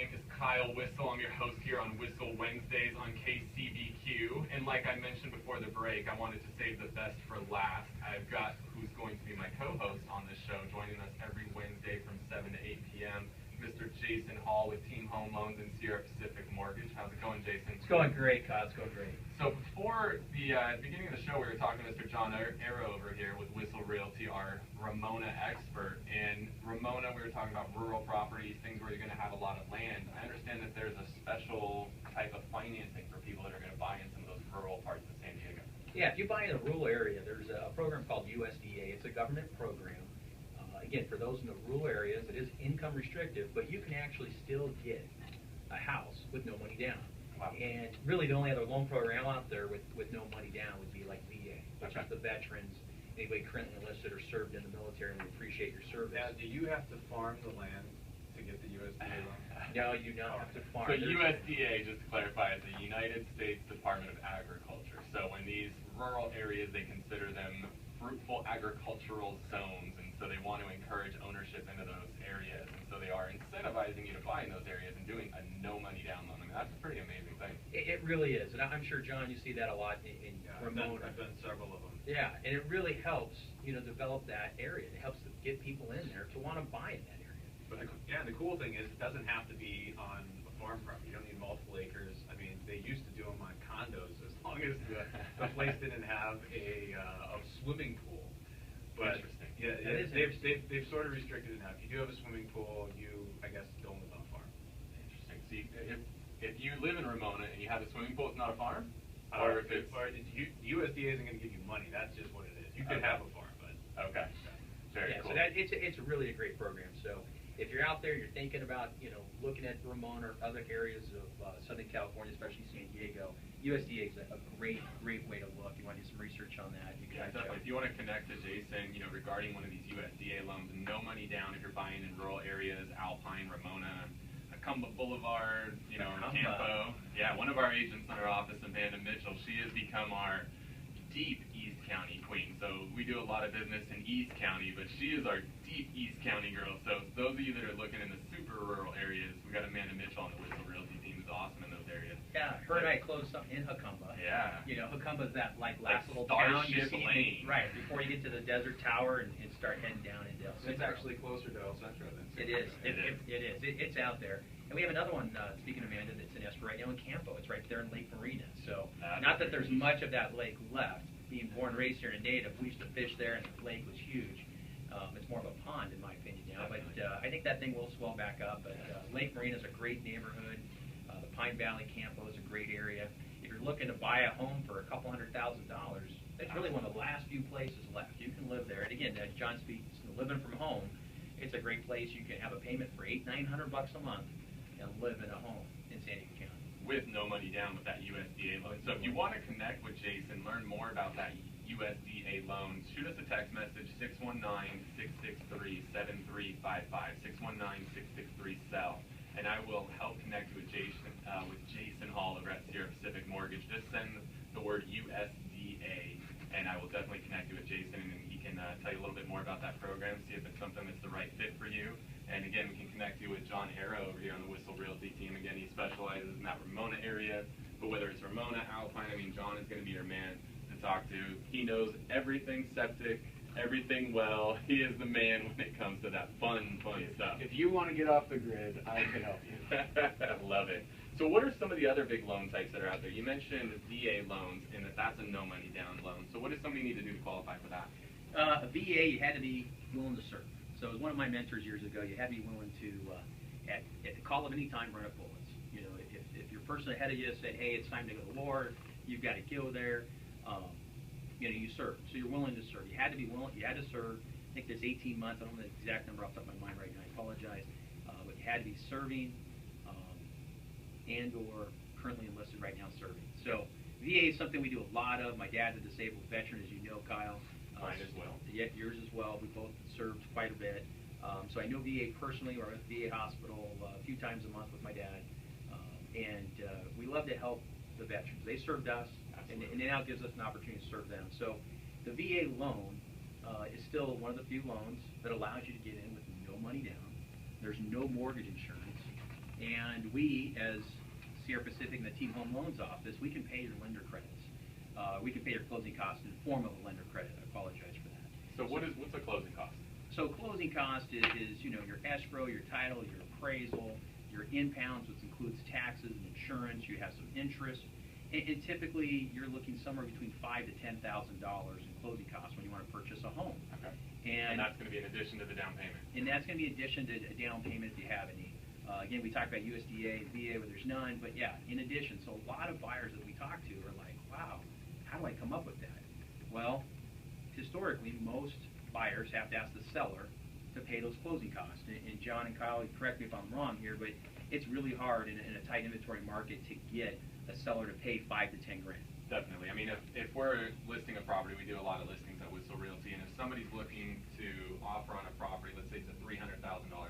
name is Kyle Whissel. I'm your host here on Whissel Wednesdays on KCBQ. And like I mentioned before the break, I wanted to save the best for last. I've got who's going to be my co-host on this show, joining us every Wednesday from 7 to 8 p.m., Mr. Jason Hall with Team Home Loans and Sierra Pacific Mortgage. How's it going, Jason? It's going great, Kyle. It's going great. So before the beginning of the show, we were talking to Mr. John Arrow over here with Whissel Realty, our Ramona expert. And Ramona, we were talking about rural properties, things where you're going to have a lot of land. I understand that there's a special type of financing for people that are going to buy in some of those rural parts of San Diego. Yeah, if you buy in a rural area, there's a program called USDA. It's a government program. Again, for those in the rural areas, it is income restrictive, but you can actually still get a house with no money down. Wow. And really the only other loan program out there with no money down would be like VA, which Okay. is the veterans, anybody currently enlisted or served in the military, and we appreciate your service. Now, do you have to farm the land to get the USDA loan? No, you don't have to farm. So USDA, just to clarify, is the United States Department of Agriculture. So in these rural areas, they consider them fruitful agricultural zones, and so they want to encourage ownership into those areas, and so they are incentivizing you to buy in those areas and doing a no money down loan. I mean, that's a pretty amazing thing. It really is, and I'm sure, John, you see that a lot in Ramona. I've done several of them. Yeah, and it really helps, develop that area. It helps to get people in there to want to buy in that area. But the cool thing is it doesn't have to be on a farm property. You don't need multiple acres. I mean, they used to do them on condos as long as the place didn't have a swimming pool. But Interesting. yeah, they've sort of restricted it now. If you do have a swimming pool, I guess don't live on a farm. Interesting. See, if you live in Ramona and you have a swimming pool, it's not a farm? Or if it's... USDA isn't going to give you money. That's just what it is. You could have a farm, but... Okay. Very cool. So it's really a great program. So if you're out there, you're thinking about, looking at Ramona or other areas of Southern California, especially San Diego, USDA is a great way to look. You want to do some research on that. You can definitely. If you want to connect to Jason, regarding one of these USDA loans, no money down if you're buying in rural areas, Alpine, Ramona, Acumba Boulevard, Campo. Yeah, one of our agents in our office, Amanda Mitchell, she has become our deep East County queen. So we do a lot of business in East County, but she is our deep East County girl. So those of you that are looking in the super rural areas, we got Amanda Mitchell on the Whissel Realty team, who's awesome in those areas. Yeah, her and I closed something in Acumba. Yeah. Acumba's that last little town you see right before you get to the Desert Tower and start heading down into El Centro. It's actually closer to El Centro than It is. It's out there. And we have another one, speaking of Amanda, that's in Esper right now in Campo. It's right there in Lake Marina. So not that there's much of that lake left. Being born and raised here and a native, we used to fish there, and the lake was huge. It's more of a pond, in my opinion, now. But I think that thing will swell back up. But Lake Marina is a great neighborhood. The Pine Valley Campo is a great area. If you're looking to buy a home for a couple $100,000, that's really one of the last few places left. You can live there. And again, as John speaks, living from home, it's a great place. You can have a payment for $800-900 a month and live in a home in San Diego County. With no money down with that USDA loan. So if you want to connect with Jason, learn more about that USDA loan, shoot us a text message, 619-663-7355, 619-663-SELL, and I will help connect you with Jason Hall over at Sierra Pacific Mortgage. Just send the word USDA, and I will definitely connect you with Jason, and he can tell you a little bit more about that program, see if it's something that's the right fit for you. And again, we can connect you with John Arrow over here on the Whissel Realty team. Again, he specializes in that Ramona area, but whether it's Ramona, Alpine, John is going to be your man to talk to. He knows everything septic, everything well. He is the man when it comes to that fun stuff. If you want to get off the grid, I can help you. I love it. So what are some of the other big loan types that are out there? You mentioned VA loans, and that's a no money down loan. So what does somebody need to do to qualify for that? A VA, you had to be willing to serve. So as one of my mentors years ago, you had to be willing to, at the call of any time, run up bullets. If your person ahead of you said, hey, it's time to go to war, you've got to go there, you serve. So you're willing to serve. You had to be willing, you had to serve. I think there's 18 months. I don't know the exact number off the top of my mind right now. I apologize. But you had to be serving and or currently enlisted right now serving. So VA is something we do a lot of. My dad's a disabled veteran, as you know, Kyle. Mine as well. Yeah, yours as well. We both served quite a bit. So I know VA personally, or at VA hospital a few times a month with my dad. And we love to help the veterans. They served us, and it now gives us an opportunity to serve them. So the VA loan is still one of the few loans that allows you to get in with no money down. There's no mortgage insurance. And we, as Sierra Pacific and the Team Home Loans Office, we can pay your lender credits. We can pay your closing costs in the form of a lender credit. I apologize for that. So what's a closing cost? So closing cost is your escrow, your title, your appraisal, your impounds, which includes taxes and insurance. You have some interest. And typically, you're looking somewhere between $5,000 to $10,000 in closing costs when you want to purchase a home. Okay. And that's going to be in addition to the down payment. And that's going to be in addition to a down payment if you have any. Again, we talked about USDA, VA, where there's none, but yeah, in addition. So a lot of buyers that we talk to are like, wow, how do I come up with that? Well, historically, most buyers have to ask the seller to pay those closing costs. And John and Kyle, correct me if I'm wrong here, but it's really hard in a tight inventory market to get a seller to pay $5 to $10 grand. Definitely. I mean, if we're listing a property, we do a lot of listings at Whissel Realty, and if somebody's looking to offer on a property, let's say it's a $300,000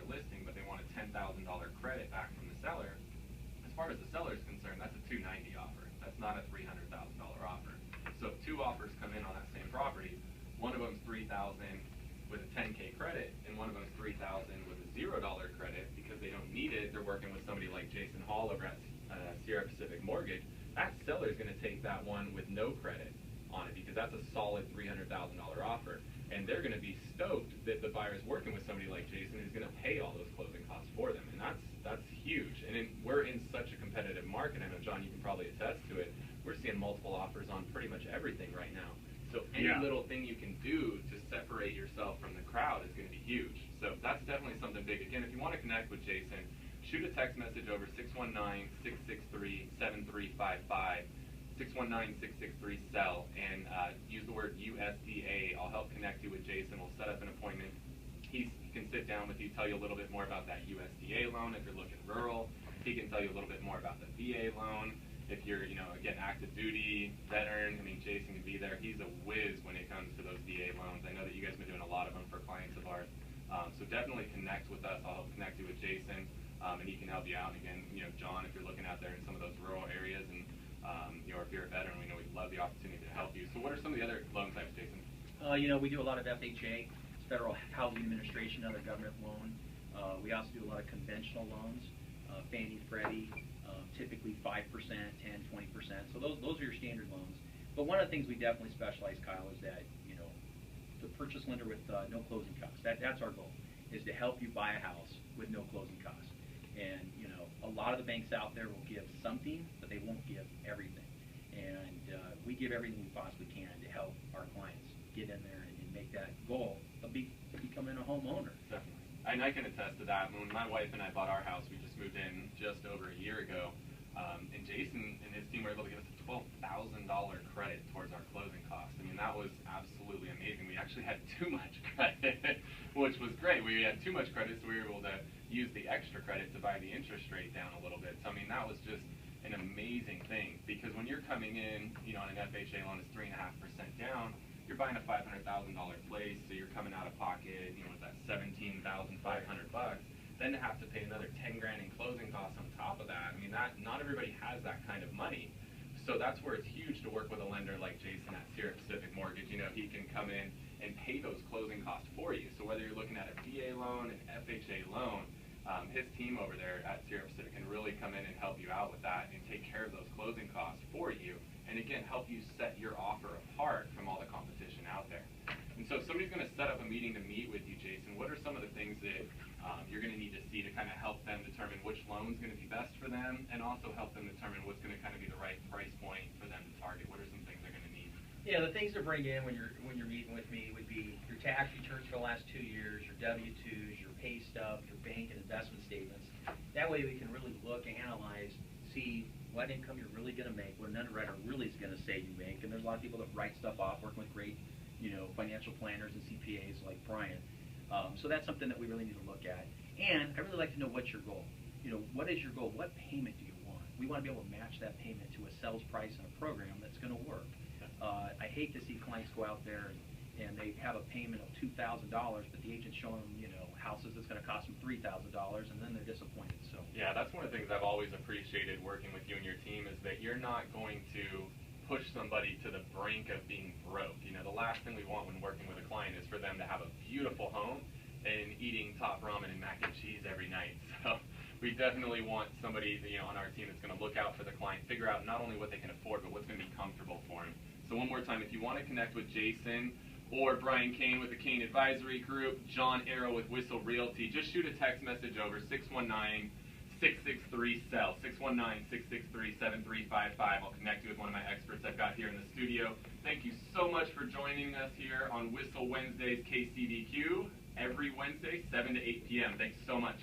listing, but they want a $10,000 credit back from the seller, as far as the seller is concerned, that's a $290,000 offer. That's not a $300,000 offer. So if two offers come in on that same property, one of them's $3,000 with a $10K credit, and one of them's $3,000 with a $0 credit because they don't need it. They're working with somebody like Jason Hall over at Sierra Pacific Mortgage. That seller is going to take that one with no credit on it because that's a solid $300,000 offer, and they're going to be stoked that the buyer is working with somebody like Jason who's going to pay all those closing costs for them, and that's huge. And we're in such a competitive market. I know, John, you can probably attest to it. We're seeing multiple offers on pretty much everything right now. So any little thing you can do to separate yourself from the crowd is going to be huge. So that's definitely something big. Again, if you want to connect with Jason, shoot a text message over 619-663-7355, 619-663-SELL, and use the word USDA. I'll help connect you with Jason. We'll set up an appointment. He can sit down with you, tell you a little bit more about that USDA loan if you're looking rural. He can tell you a little bit more about the VA loan. If you're, again, active duty, veteran, I mean, Jason can be there. He's a whiz when it comes to those VA loans. I know that you guys have been doing a lot of them for clients of ours. So definitely connect with us. I'll help connect you with Jason, and he can help you out. And again, John, if you're looking out there in some of those rural areas, and if you're a veteran, we know we'd love the opportunity to help you. So what are some of the other loan types, Jason? We do a lot of FHA, Federal Housing Administration, other government loan. We also do a lot of conventional loans, Fannie, Freddie, typically 5%, 10, 20%. So those are your standard loans. But one of the things we definitely specialize, Kyle, is that the purchase lender with no closing costs. That's our goal, is to help you buy a house with no closing costs. And a lot of the banks out there will give something, but they won't give everything. And we give everything we possibly can to help our clients get in there and make that goal of becoming a homeowner. Definitely. And I can attest to that. When my wife and I bought our house, we just moved in just over a year ago, and Jason and his team were able to give us a $12,000 credit towards our closing costs. I mean, that was absolutely amazing. We actually had too much credit, which was great. We had too much credit, so we were able to use the extra credit to buy the interest rate down a little bit. So, I mean, that was just an amazing thing, because when you're coming in, on an FHA loan, it's 3.5% down. You're buying a $500,000 place, so you're coming out of pocket, with that $17,500 bucks. Then to have to pay another 10 grand in closing costs on top of that. I mean, not everybody has that kind of money. So that's where it's huge to work with a lender like Jason at Sierra Pacific Mortgage. He can come in and pay those closing costs for you. So whether you're looking at a VA loan, an FHA loan, his team over there at Sierra Pacific can really come in and help you out with that and take care of those closing costs for you. And again, help you set your offer apart from all the competition out there. And so if somebody's going to set up a meeting to meet with you, Jason, what are some of the things that you're going to need to see to kind of help them determine which loan's going to be best for them, and also help them determine what's going to kind of be the right price point for them to target? What are some things they're going to need? Yeah, the things to bring in when you're meeting with me would be your tax returns for the last 2 years, your W-2s, your pay stub, your bank and investment statements. That way we can really look, analyze, see what income you're really going to make, what an underwriter really is going to say you make. And there's a lot of people that write stuff off, working with great, financial planners and CPAs like Brian. So that's something that we really need to look at. And I really like to know what's your goal. What is your goal? What payment do you want? We want to be able to match that payment to a sales price and a program that's going to work. I hate to see clients go out there and they have a payment of $2,000, but the agent's showing them, houses that's going to cost them $3,000, and then they're disappointed. So yeah, that's one of the things I've always appreciated working with you and your team, is that you're not going to push somebody to the brink of being broke. The last thing we want when working with a client is for them to have a beautiful home and eating top ramen and mac and cheese every night. So we definitely want somebody, on our team that's going to look out for the client, figure out not only what they can afford, but what's going to be comfortable for them. So one more time, if you want to connect with Jason or Brian Cain with the Cain Advisory Group, John Arrow with Whissel Realty, just shoot a text message over 619-663-SELL, 619-663-7355. I'll connect you with one of my experts I've got here in the studio. Thank you so much for joining us here on Whissel Wednesdays KCDQ every Wednesday, 7 to 8 p.m. Thanks so much.